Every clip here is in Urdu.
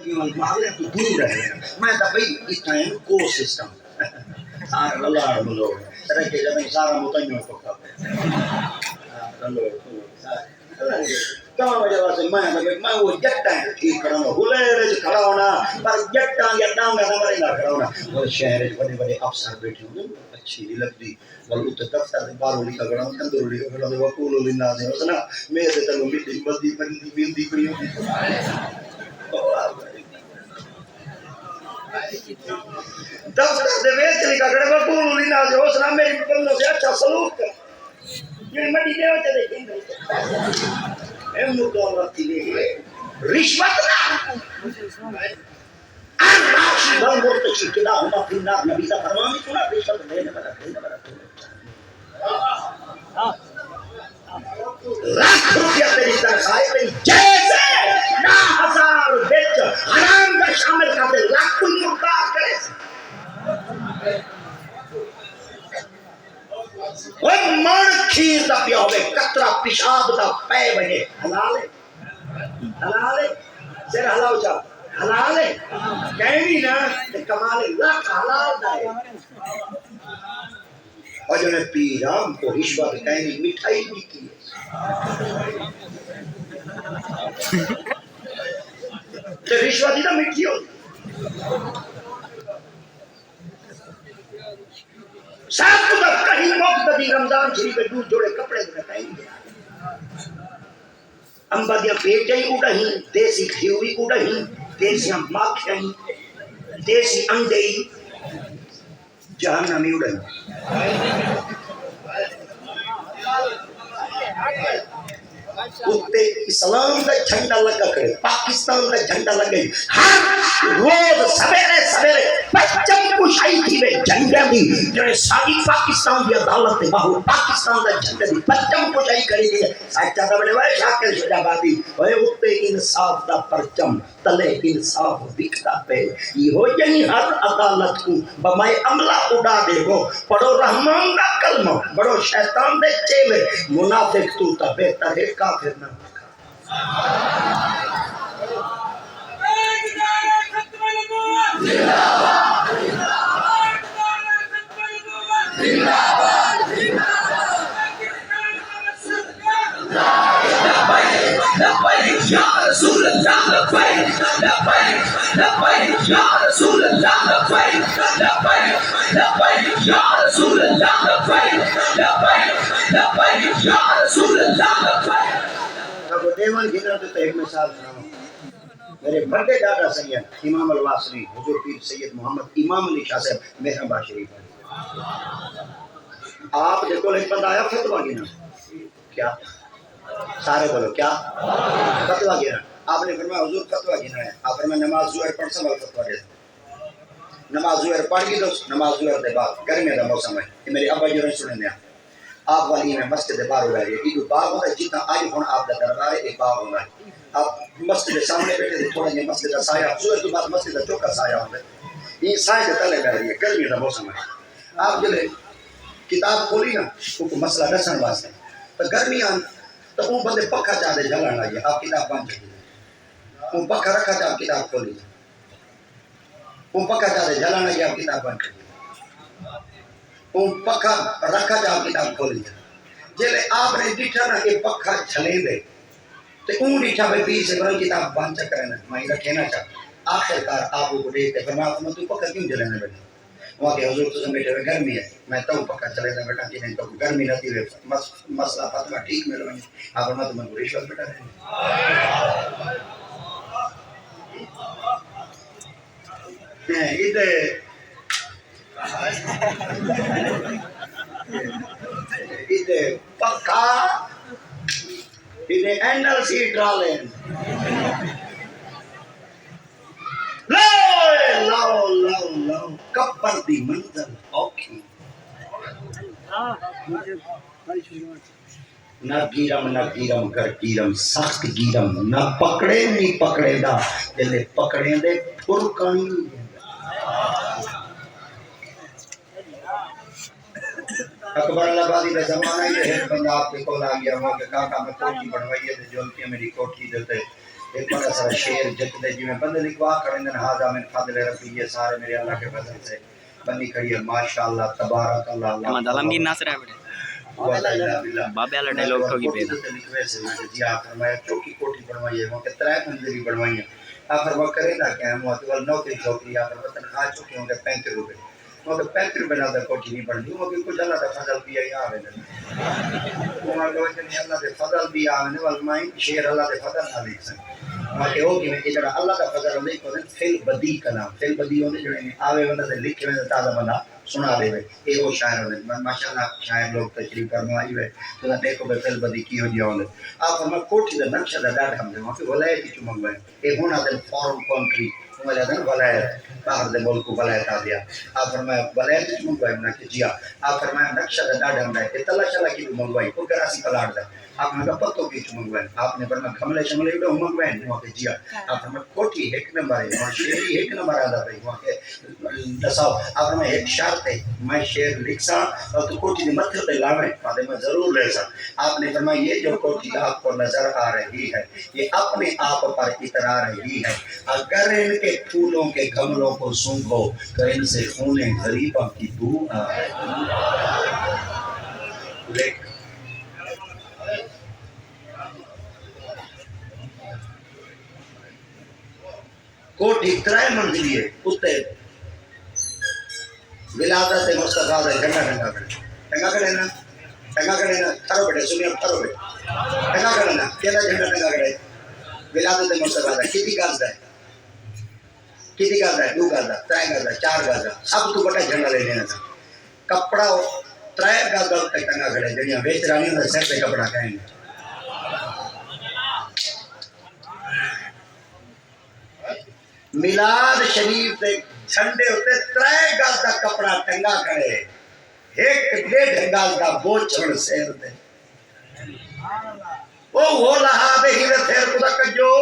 محاورے تو دور رہے میں تو بھئی اس ٹائم کو سسٹم سارا اللہ ملو رکھے جب سارا متنیوں کو کہاں وجہ واسے میں وہ جٹاں ٹھیک کروں گا ہلے کھڑا ہونا پر جٹاں یا ٹانگا نہ مرے گا کھڑا ہونا وہ شہر بڑے بڑے افسر بیٹھے ہوئے اچھی نہیں لگتی بلو تو دفتر باہروں لکھا کھڑا ہوں اندروں لکھا کھڑا ہوں وقولو للناس حسنا میرے تلو مٹی بلدی بلدی پڑی ہوتی دفتر سے ویچ لکھا کھڑا وقولو للناس حسنا میری بندوں سے اچھا سلوک کر یہ مٹی دے ہوتے دیکھیں اے مردوں رکھتی لے رشوت نہ راشی بھر مرتشی کلا ہما پھر نار نبی کا فرمانی سنا رشوت دینے والا لاکھ روپیہ تیری تنخواہ تیری جیسے نا ہزار بیچ حرام کا شامل کرتے لاکھ کوئی مردار کرے وہ مر کھیر دا پیا ہوئے قطرہ پیشاب دا پے بنے حلال ہے حلال ہے سر حلاو چاہ حلال ہے کہیں نا کمال لاکھ حلال دا ہے اور جو نے پی رام کو رشوت کہیں مٹھائی بھی کی ہے تو رشوت ہی نا مٹھی ہوتی ساتھ تو کہیں مقتدی رمضان شریف دور جوڑے کپڑے دکھائیں گے امبادیاں پیٹیں اڑہیں دیسی گھیوی اڑہیں دیسیاں ماکھیں دیسی انڈے جہنمی اڑہیں اتے اسلام کا جھنڈا لگا کرے پاکستان کا جھنڈا لگے ہر روز سویرے سویرے پچم کشائی تھی میں جھنڈا دی جو ساری پاکستان کی عدالت ہے باہو پاکستان کا جھنڈا دی پچم کشائی کری دی سچا دا بڑے وے شاکر شجابادی وہ اتے انصاف دا پرچم تلے انصاف دکھتا پہ یہ ہو یعنی ہر عدالت کو بمائے عملہ اڑا دے گو پڑھو رحمان دا کلمہ بڑھو شیطان دے چیلے منافق تو تا بہتر ہے کافر نہ لبیک یا رسول اللہ لبیک لبیک لبیک یا رسول اللہ لبیک لبیک لبیک یا رسول اللہ لبیک لبیک لبیک یا رسول اللہ لبیک اب دیوان گھرہ تو ایک مثال سناؤں میرے بڑے دادا سید امام الواسری حضور پیر سید محمد امام علی شاہ صاحب مہربان شریف ہے آپ دیکھو ایک بندہ آیا فتوہ گینا کیا سارے بولو کیا فتوہ گینا آپ نے فرمایا حضور فتوہ گینا ہے آپ فرمایا نماز زہر پڑھ سوال فتوہ گینا نماز زہر پڑھ گی دو نماز زہر دے بعد گرمی دا موسم ہے یہ میری ابا جو نے سنے دیا آپ والی میں مسجد باہر ہو رہی ہے یہ باغ ہوتا ہے جتنا آئی ہونا آپ کا دربار ہے ایک باغ ہونا ہے آپ مسجد سامنے بیٹھے تھے تھوڑا یہ مسجد کا سایہ زہر کے بعد مسجد کا چوکا سایہ ہوتا ہے یہ سایہ کے تلے بیٹھ رہی ہے گرمی دا موسم ہے آپ جو کتاب کھولی نا کو مسئلہ دسن واسطے تو گرمی آن تو وہ بندے پکھا چاہ دے جلن لگے آپ کتاب بند کر وہ پکھا رکھا چاہ کتاب کھولی وہ پکھا چاہ دے جلن لگے آپ کتاب بند کر وہ پکھا رکھا چاہ کتاب کھولی جلے آپ نے دیکھا نا کہ پکھا چھلے دے تو اون دیکھا بھئی پیر سے بڑا کتاب بند چکر ہے نا میں رکھینا چاہ آخر کار آپ کو دیکھتے فرمایا تو پکھا کیوں جلنے بیٹھے وہاں کہ حضور تو بیٹھے ہوئے گرمی ہے میں تو پکا چلے تھا بیٹا کہ نہیں تو گرمی رہتی ہے مسئلہ فتوہ ٹھیک میں رہے آپ فرمایا تو میں کو رشوت بیٹا رہے ادھے پکا ادھے اینل سی ڈرالیں لاؤ لاؤ لاؤ کپر دی منزل اوکھی نہ گیرم گر گیرم سخت گیرم نہ پکڑے نہیں پکڑے دا جلے پکڑے دے پھرکانی اکبر اللہ بازی کا زمانہ یہ ہے بندہ آپ کے کول آ گیا ہوا کہ کاکا میں کوٹھی بڑھوائی ہے جولتی ہے میری کوٹھی دیتے ایک بڑا سارا شیر جتنے جی میں بندے لکھوا کریں ہاضا من فضل ربی، یہ سارے میرے اللہ کے فضل سے بنی کھڑی ہے ماشاءاللہ تبارک اللہ احمد عالمگیر ناصر ہے بیٹے بابے والا ڈائلاگ تو کی پیدا جی آپ فرمایا چوکی کوٹھی بنوائی ہے وہاں کے 3 منزلی بنوائی ہیں آخر وہ کرے نہ کہ ہم وہاں نوکری چھوکری آخر تنخواہ چوکی ہوں گے 35 روپے وہاں کے 35 روپے نہ کوٹھی نہیں بن دی وہاں کے کچھ اللہ کا فضل بھی ہے آوے وہاں لوگ جنہیں اللہ کے فضل بھی آوے والمائن شیر اللہ کے فضل نہ لکھ سکیں وہاں کے ہو کہ میں جڑا اللہ کا فضل نہیں کو فل بدی کا نام فل بدی ہونے جڑے آوے وندہ سے لکھ میں تازہ بندہ سنا دے ہوئے اے وہ شاعر ہونے ماشاءاللہ شاعر لوگ تشریف کرنوائی ہوئے تو نہ دیکھو بے فل بدی کی ہو جیا ہونے آپ فرما کوٹھی دا نقشہ دا ڈاٹ ہم دے وہاں پہ ولایت کی چمک بھائیں اے ہونا دل فارم کنٹری وجہ دن ولایت باہر دے ملک کو ولایت آ دیا آپ فرمایا ولایت کی چمک بھائیں کہ جیا آپ فرمایا نقشہ دا ڈاٹ ہم دے اطلاع شلہ کی بھی منگوائی کوئی کراسی پلاٹ دے آپ نے کہا پتوں کی چمک بھائیں آپ نے فرمایا کھملے شملے بھی ہمک بھائیں وہاں پہ جیا آپ فرمایا کوٹھی ایک نمبر ہے وہاں شیری ایک نمبر آدھا بھائی وہاں کے دساؤ آپ فرمایا ایک شرط ہے میں شیر لکھ سا اور تو کوٹھی دی متھر پہ لاویں پادے میں ضرور لے سا آپ نے فرمایا یہ جو کوٹھی آپ کو نظر آ رہی ہے یہ اپنے آپ پر اترا رہی ہے اگر ان کے پھولوں کے گملوں کو سونگھو تو ان سے خون غریبہ کی بو آئے لیکن کوٹھی 3 منزلی ہے اتے ولادت مصطفیٰ دے جھنڈا کھڑے نا تھرو بیٹے سنیا تھرو بیٹے جھنڈا کھڑے نا کیلا جھنڈا کھڑے ولادت مصطفیٰ دے کتنی گز ہے 2 گز 3 گز 4 گز سب تو بڑا جھنڈا لے لینا تھا کپڑا 3 گز تک ٹنگا کھڑے جنیاں بیچ رانی ہوں سر پہ کپڑا کہیں گے میلاد شریف دے جھنڈے ہوتے 3 گز دا کپڑا ٹنگا کھڑے ایک 1.5 گز دا بوچھڑ سیر دے وہ لہا دے ہی دے تھیر خدا کجو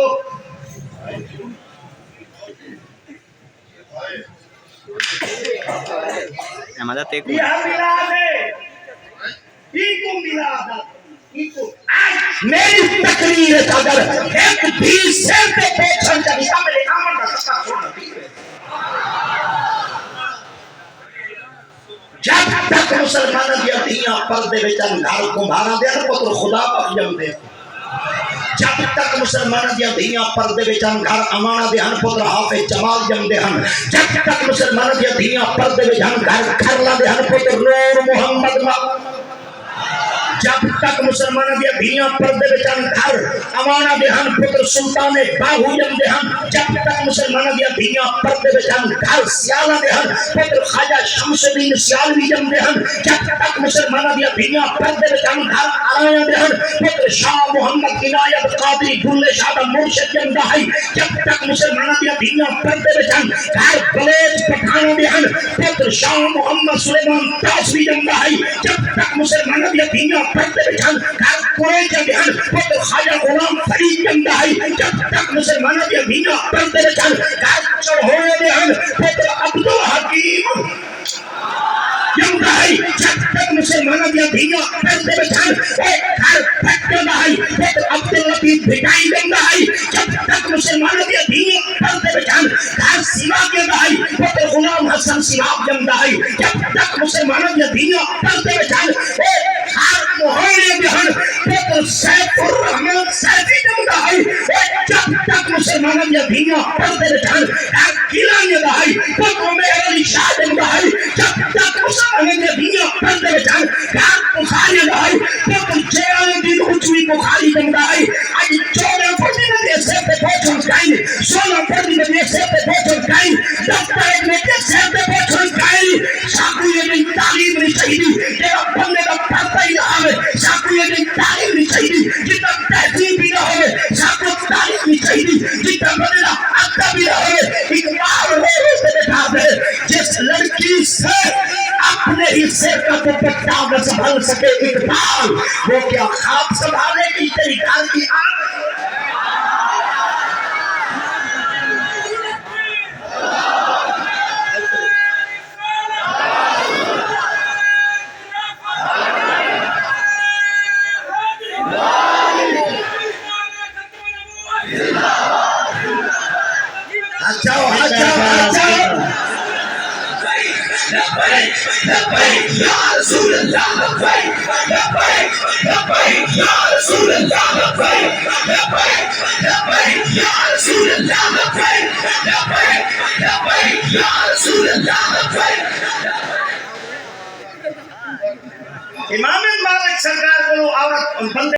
احمد تیکو یہ میلاد ہے ایکو میلاد ہے میری تقریر اگر ایک بھی سیر پہ بوچھڑ جبی کا میرے آمن کا سکتا چھوڑنا دیئے جب تک مسلمانہ دیا دھیاں پردے بچن گھر کو مارا دیا پتر خدا پر یم دے جب تک مسلمانہ دیا دھیاں پردے بچن گھر امانہ دے ہن پتر حافظ جمال یم دے ہن جب تک مسلمانہ دیا دھیاں پردے بچن گھر کھرلا دے ہن پتر نور محمد جب تک مسلمانہ دیا دھیاں پردے بچن گھر امانہ دے ہن پتر سلطان باہو یم دے ہن جب تک مسلمانہ دیا دھیاں پردے بچن گھر سیالہ دے ہن پتر خواجہ شمس الدین سیالوی یم دے ہن جب تک مسلمانہ دیا دھیاں پردے بچن گھر آرایا دے ہن پتر شاہ محمد عنایت قادری گل شاہ مرشد یم دے ہن جب تک مسلمانہ دیا دھیاں پردے بچن گھر بلیج پٹھانا دے ہن پتر شاہ محمد سلیمان تاسوی یم دے ہن جب تک مسلمانہ دیا دھیاں پردے بچن گھر قریش یم دے ہن پتر خواجہ غلام فرید یم دے ہن جب تک مسلمانہ دیا دھیاں پردے بچن گھر چڑھوئے دے ہن پتر عبدالحکیم یم دے ہن جب تک مسلمانہ دیا دھیاں پردے بچن گھر پھٹے دے ہن پتر عبداللطیف بھٹائی یم دے ہن جب تک مسلمانہ دیا دھیاں پردے بچن گھر سیوا کے دے ہن پتر غلام حسن سیاب یم دے ہن جب تک مسلمانہ دیا دھیاں پردے بچن ہر محانے دے ہن پتر سیف الرحمن سیفی یم دے ہن جب تک مسلمانہ دیا دھیاں پردے بچن ہر قلعہ دے ہن پتر مہر علی شاہ یم دے ہن جب تک مسلمانہ دیا دھیاں پردے بچن ہر بخاری دے ہن پتر جلال الدین حجوی بخاری یم دے ہن اج 14 پردی دے سر تے پہنچن کائیں 16 پردی دے سر تے پہنچن کائیں دفتر دے سر تے پہنچن کائیں ساکو یہ تعلیم نہیں چاہیے تیرا بندے کا پردہ ہی نہ ہوئے ساکو یہ تعلیم نہیں چاہیے جتنا تہذیب بھی نہ ہوئے ساکو تعلیم نہیں چاہیے جتنا بندے کا عقدہ بھی نہ ہوئے اقبال ہو سے بٹھا دے جس لڑکی سے اپنے ہی سر کا دوپٹہ نہ سنبھال سکے اقبال وہ کیا خواب سنبھالے گی تیری گھر کی آنکھ زندہ جاؤ جاؤ لبيك لبيك يا رسول الله لبيك لبيك لبيك يا رسول الله لبيك لبيك لبيك يا رسول الله لبيك لبيك لبيك يا رسول الله لبيك امام مالک سرکار کو عورت بندے